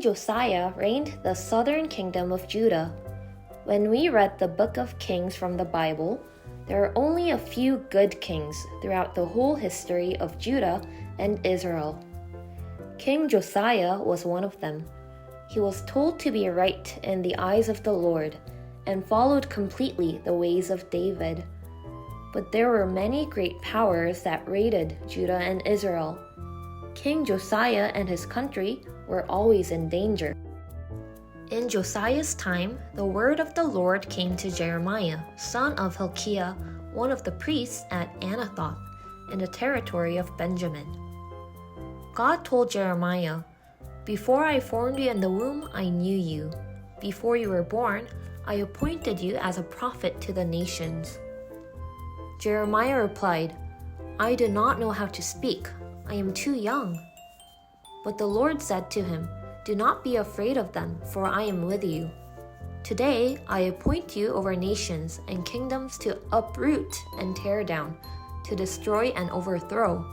Josiah reigned the southern kingdom of Judah. When we read the book of Kings from the Bible, there are only a few good kings throughout the whole history of Judah and Israel. King Josiah was one of them. He was told to be right in the eyes of the Lord and followed completely the ways of David. But there were many great powers that raided Judah and Israel. King Josiah and his country were always in danger. In Josiah's time, the word of the Lord came to Jeremiah, son of Hilkiah, one of the priests at Anathoth, in the territory of Benjamin. God told Jeremiah, "Before I formed you in the womb, I knew you. Before you were born, I appointed you as a prophet to the nations." Jeremiah replied, "I do not know how to speak. I am too young." But the Lord said to him, "Do not be afraid of them, for I am with you. Today I appoint you over nations and kingdoms to uproot and tear down, to destroy and overthrow,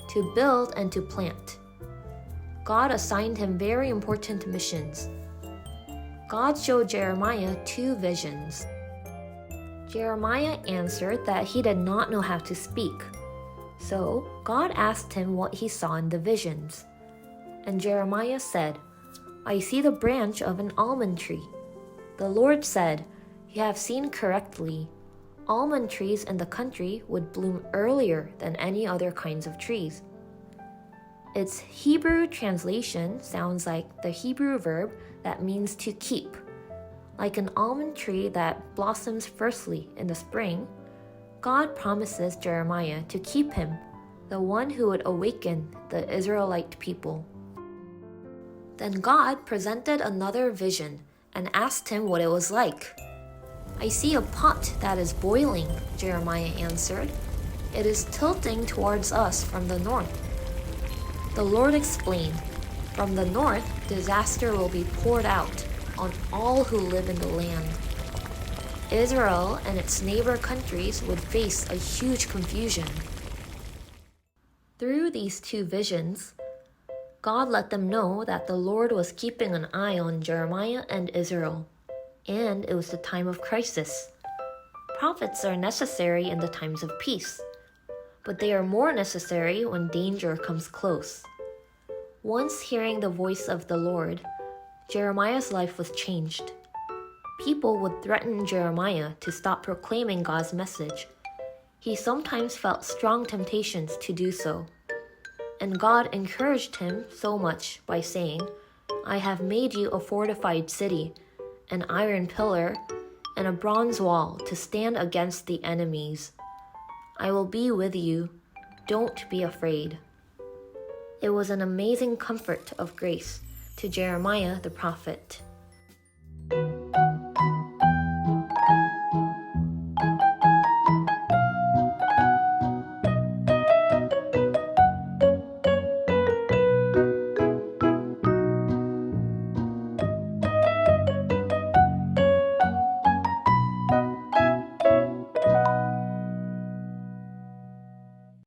to build and to plant." God assigned him very important missions. God showed Jeremiah 2 visions. Jeremiah answered that he did not know how to speak. So God asked him what he saw in the visions. And Jeremiah said, "I see the branch of an almond tree." The Lord said, "You have seen correctly. Almond trees in the country would bloom earlier than any other kinds of trees." Its Hebrew translation sounds like the Hebrew verb that means to keep. Like an almond tree that blossoms firstly in the spring, God promises Jeremiah to keep him, the one who would awaken the Israelite people. Then God presented another vision and asked him what it was like. "I see a pot that is boiling," Jeremiah answered. "It is tilting towards us from the north." The Lord explained, "From the north, disaster will be poured out on all who live in the land. Israel and its neighbor countries would face a huge confusion." Through these 2 visions, God let them know that the Lord was keeping an eye on Jeremiah and Israel, and it was the time of crisis. Prophets are necessary in the times of peace, but they are more necessary when danger comes close. Once hearing the voice of the Lord, Jeremiah's life was changed. People would threaten Jeremiah to stop proclaiming God's message. He sometimes felt strong temptations to do so. And God encouraged him so much by saying, "I have made you a fortified city, an iron pillar, and a bronze wall to stand against the enemies. I will be with you. Don't be afraid." It was an amazing comfort of grace to Jeremiah the prophet.